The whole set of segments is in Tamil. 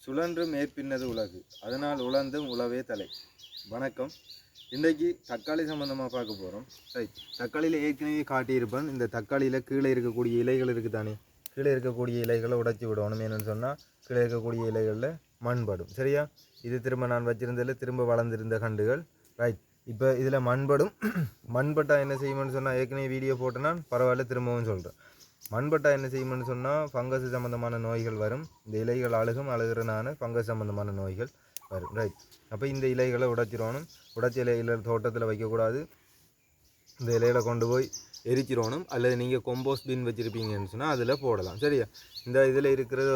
சுழன்று மேற்பின்னது உலகு, அதனால் உழந்தும் உழவே தலை. வணக்கம். இன்றைக்கு தக்காளி சம்மந்தமாக பார்க்க போகிறோம். ரைட், தக்காளியில் ஏற்கனவே காட்டியிருப்பேன். இந்த தக்காளியில் கீழே இருக்கக்கூடிய இலைகள் இருக்குது தானே, கீழே இருக்கக்கூடிய இலைகளை உடைச்சி விடணும். என்னென்னு சொன்னால் கீழே இருக்கக்கூடிய இலைகளில் மண்படும். சரியா, இது திரும்ப நான் வச்சுருந்ததில் திரும்ப வளர்ந்துருந்த கண்டுகள். ரைட், இப்போ இதில் மண்படும். மண்பட்டால் என்ன செய்யணும்னு சொன்னால் ஏற்கனவே வீடியோ போட்டேன்னா பரவாயில்ல, திரும்பவும் சொல்கிறேன். மண்பட்டா என்ன செய்யும்னு சொன்னால் ஃபங்கஸ் சம்மந்தமான நோய்கள் வரும். இந்த இலைகள் அழுகிறனால ஃபங்கஸ் சம்மந்தமான நோய்கள் வரும். ரைட், அப்போ இந்த இலைகளை உடைச்சிடணும். உடைச்சி இலையில் தோட்டத்தில் வைக்கக்கூடாது. இந்த இலைகளை கொண்டு போய் எரிச்சிடணும். அல்லது நீங்கள் கொம்போஸ்ட் பின் வச்சுருப்பீங்கன்னு சொன்னால் அதில் போடலாம். சரியா, இந்த இதில் இருக்கிறது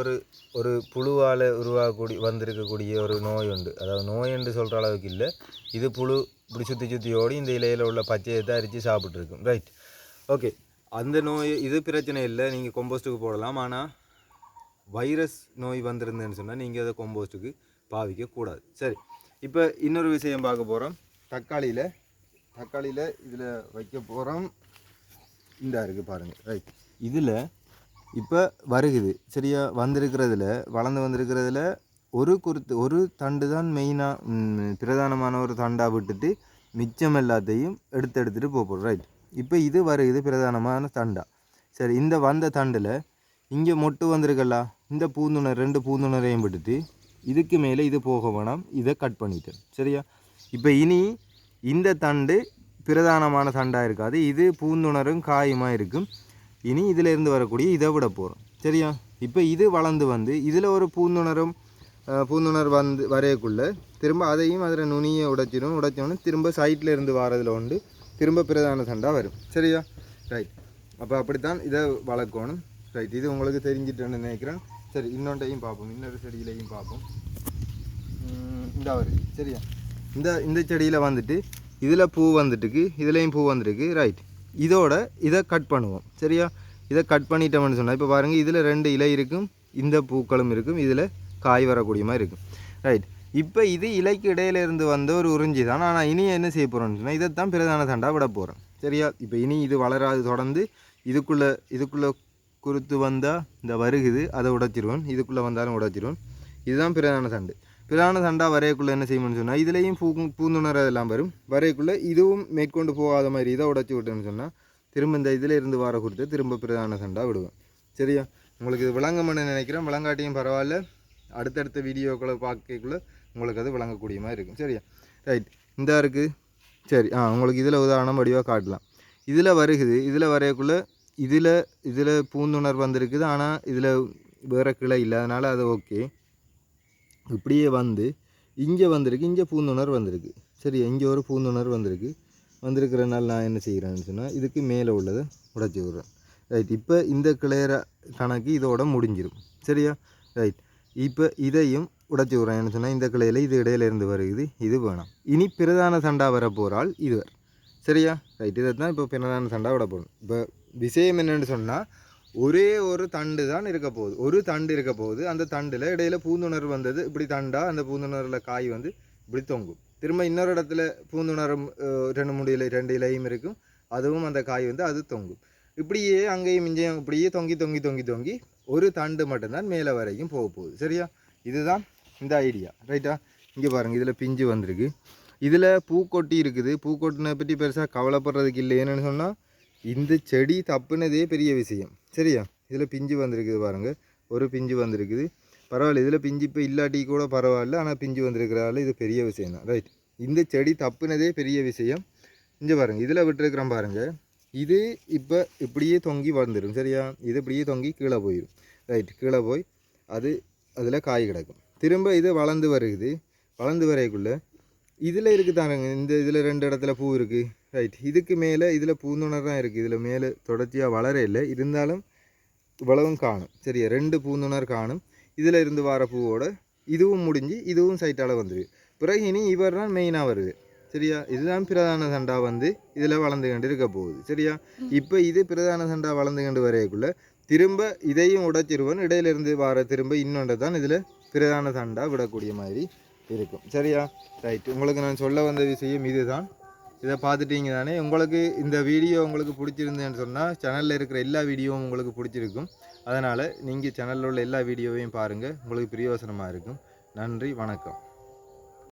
ஒரு புழுவால் வந்திருக்கக்கூடிய ஒரு நோய் உண்டு. அதாவது நோய் என்று சொல்கிற அளவுக்கு இல்லை, இது புழு இப்படி சுற்றி ஓடி இந்த இலையில் உள்ள பச்சையை தான் அரித்து சாப்பிட்ருக்கும். Right, okay. அந்த நோய் இது பிரச்சனை இல்லை, நீங்கள் கொம்போஸ்ட்டுக்கு போடலாம். ஆனால் வைரஸ் நோய் வந்திருந்தேன்னு சொன்னால் நீங்கள் அதை கொம்போஸ்ட்டுக்கு பாவிக்கக்கூடாது. சரி, இப்போ இன்னொரு விஷயம் பார்க்க போகிறோம். தக்காளியில் இதில் வைக்க போகிறோம். இந்த இருக்குது பாருங்கள். ரைட், இதில் இப்போ வருகுது. சரியா, வந்திருக்கிறதுல வளர்ந்து வந்திருக்கிறதுல ஒரு தண்டு தான் மெயினாக பிரதானமான ஒரு தண்டாக விட்டுட்டு மிச்சம் எல்லாத்தையும் எடுத்துகிட்டு போகிறோம். ரைட், இப்போ இது வருது பிரதானமான தண்டா. சரி, இந்த வந்த தண்டில் இங்கே மொட்டு வந்திருக்கல்லா, இந்த ரெண்டு பூந்துணரையும் விட்டுட்டு இதுக்கு மேலே இது போக வேணாம், இதை கட் பண்ணிட்டேன். சரியா, இப்போ இனி இந்த தண்டு பிரதானமான தண்டாக இருக்காது, இது பூந்துணரும் காயுமாக இருக்கும். இனி இதிலேருந்து வரக்கூடிய இதை விட போகிறோம். சரியா, இப்போ இது வளர்ந்து வந்து இதில் ஒரு பூந்துணர் வந்து வரையக்குள்ளே திரும்ப அதையும் அதில் நுனியை உடைச்சோன்னு திரும்ப சைட்டில் இருந்து வரதில் உண்டு திரும்ப பிரதான தண்டா வரும். சரியா, ரைட். அப்போ அப்படித்தான் இதை வளர்க்கணும். ரைட், இது உங்களுக்கு தெரிஞ்சிட்டேன்னு நினைக்கிறேன். சரி, இன்னொன்றையும் பார்ப்போம், இன்னொரு செடியிலையும் பார்ப்போம். இந்த வருது. சரியா, இந்த செடியில் வந்துட்டு இதில் பூ வந்துட்டுக்கு, இதுலேயும் பூ வந்துருக்கு. ரைட், இதை கட் பண்ணுவோம். சரியா, இதை கட் பண்ணிட்டோம்னு சொன்னால் இப்போ பாருங்கள், இதில் 2 இலை இருக்கும், இந்த பூக்களும் இருக்கும், இதில் காய் வரக்கூடிய மாதிரி இருக்கும். ரைட், இப்போ இது இலைக்கு இடையிலேருந்து வந்த ஒரு உறிஞ்சி தான். ஆனால் இனி என்ன செய்ய போகிறோம்னு சொன்னால் இதைத்தான் பிரதான தண்டா விட போகிறோம். சரியா, இப்போ இனி இது வளராது, தொடர்ந்து இதுக்குள்ளே குறுத்து வந்தால் இந்த வருகுது, அதை உடைச்சிருவோம். இதுக்குள்ளே வந்தாலும் உடைச்சிருவோம். இதுதான் பிரதான தண்டு. பிரதான தண்டா வரையக்குள்ளே என்ன செய்யணும்னு சொன்னால் இதுலேயும் பூந்துணர் எல்லாம் வரும். வரையக்குள்ளே இதுவும் மேற்கொண்டு போகாத மாதிரி இதை உடைச்சி விட்டேன்னு சொன்னால் திரும்ப இந்த இதில் இருந்து வர கொடுத்து திரும்ப பிரதான தண்டா விடுவேன். சரியா, உங்களுக்கு இது விளங்கணும்னு நினைக்கிறேன். விளங்காட்டியும் பரவாயில்ல, அடுத்தடுத்த வீடியோக்களை பார்க்கக்குள்ளே உங்களுக்கு அது விளங்கக்கூடிய மாதிரி இருக்கும். சரியா, ரைட். இந்த இருக்குது. சரி, உங்களுக்கு இதில் உதாரணம் வடிவாக காட்டலாம். இதில் வருகுது, இதில் வரையக்குள்ளே இதில் பூந்துணர் வந்திருக்குது. ஆனால் இதில் வேறு கிளை இல்லை, அதனால் அது ஓகே. இப்படியே வந்து இங்கே வந்திருக்கு, இங்கே பூந்துணர் வந்திருக்கு. சரியா, இங்கே ஒரு பூந்துணர் வந்திருக்கிறனால நான் என்ன செய்கிறேன்னு சொன்னால் இதுக்கு மேலே உள்ளதை உடைச்சி விட்றேன். ரைட், இப்போ இந்த கிளையற கணக்கு இதோட முடிஞ்சிடும். சரியா, ரைட். இப்போ இதையும் உடைச்சி விட்றேன்னு சொன்னால் இந்த கிளையில் இது இடையில இருந்து வருகுது, இது வேணாம். இனி பிரதான தண்டா வர போகிறால் இது வரும். சரியா, ரைட். இதை தான் இப்போ பிரதான தண்டா விட போகணும். இப்போ விஷயம் என்னென்னு சொன்னால் ஒரே ஒரு தண்டு தான் இருக்க போகுது, ஒரு தண்டு இருக்க போகுது. அந்த தண்டில் இடையில பூந்துணர் வந்தது, இப்படி தண்டா அந்த பூந்துணரில் காய் வந்து இப்படி தொங்கும். திரும்ப இன்னொரு இடத்துல பூந்துணரும் 2 இலையும் இருக்கும், அதுவும் அந்த காய் வந்து அது தொங்கும். இப்படியே அங்கேயும் இங்கேயும் இப்படியே தொங்கி ஒரு தண்டு மட்டும்தான் மேலே வரைக்கும் போகுது. சரியா, இதுதான் இந்த ஐடியா. ரைட்டா, இங்கே பாருங்கள், இதில் பிஞ்சு வந்திருக்கு, இதில் பூக்கொட்டி இருக்குது. பூக்கொட்டினை பற்றி பெருசாக கவலைப்படுறதுக்கு இல்லை. என்னென்னு சொன்னால் இந்த செடி தப்புனதே பெரிய விஷயம். சரியா, இதில் பிஞ்சு வந்திருக்குது பாருங்கள், ஒரு பிஞ்சு வந்திருக்குது. பரவாயில்ல, இதில் பிஞ்சு இப்போ இல்லாட்டி கூட பரவாயில்ல, ஆனால் பிஞ்சு வந்திருக்கிறதால இது பெரிய விஷயம் தான். ரைட், இந்த செடி தப்புனதே பெரிய விஷயம். இங்கே பாருங்கள், இதில் விட்டுருக்குறோம் பாருங்கள், இது இப்போ இப்படியே தொங்கி வந்துடும். சரியா, இது இப்படியே தொங்கி கீழே போயிடும். ரைட், கீழே போய் அதில் காய் கிடக்கும். திரும்ப இது வளர்ந்து வருகுது. வளர்ந்து வரைக்குள்ளே இதில் இருக்குது தானுங்க, இந்த இதில் 2 இடத்துல பூ இருக்குது. ரைட், இதுக்கு மேலே இதில் பூந்துணர் தான் இருக்குது, இதில் மேலே தொடர்ச்சியாக வளர இல்லை, இருந்தாலும் இவ்வளவும் காணும். சரியா, 2 பூந்துணர் காணும். இதில் இருந்து வர பூவோட இதுவும் முடிஞ்சு இதுவும் சைட்டால் வந்துடுது. பிறகு இனி இவர் தான் மெயினாக வருது. சரியா, இதுதான் பிரதான சண்டா வந்து இதில் வளர்ந்து கண்டு இருக்க போகுது. சரியா, இப்போ இது பிரதான சண்டா வளர்ந்து கண்டு வரையக்குள்ளே திரும்ப இதையும் உடைச்சிருவன், இடையிலிருந்து வர திரும்ப இன்னொன்று தான் இதில் பிரதான சண்டா விடக்கூடிய மாதிரி இருக்கும். சரியா, ரைட். உங்களுக்கு நான் சொல்ல வந்த விஷயம் இதுதான். இதை பார்த்துட்டீங்க தானே. உங்களுக்கு இந்த வீடியோ உங்களுக்கு பிடிச்சிருந்தேன்னு சொன்னால் சேனலில் இருக்கிற எல்லா வீடியோவும் உங்களுக்கு பிடிச்சிருக்கும். அதனால் நீங்கள் சேனலில் உள்ள எல்லா வீடியோவையும் பாருங்கள், உங்களுக்கு பிரயோசனமாக இருக்கும். நன்றி, வணக்கம்.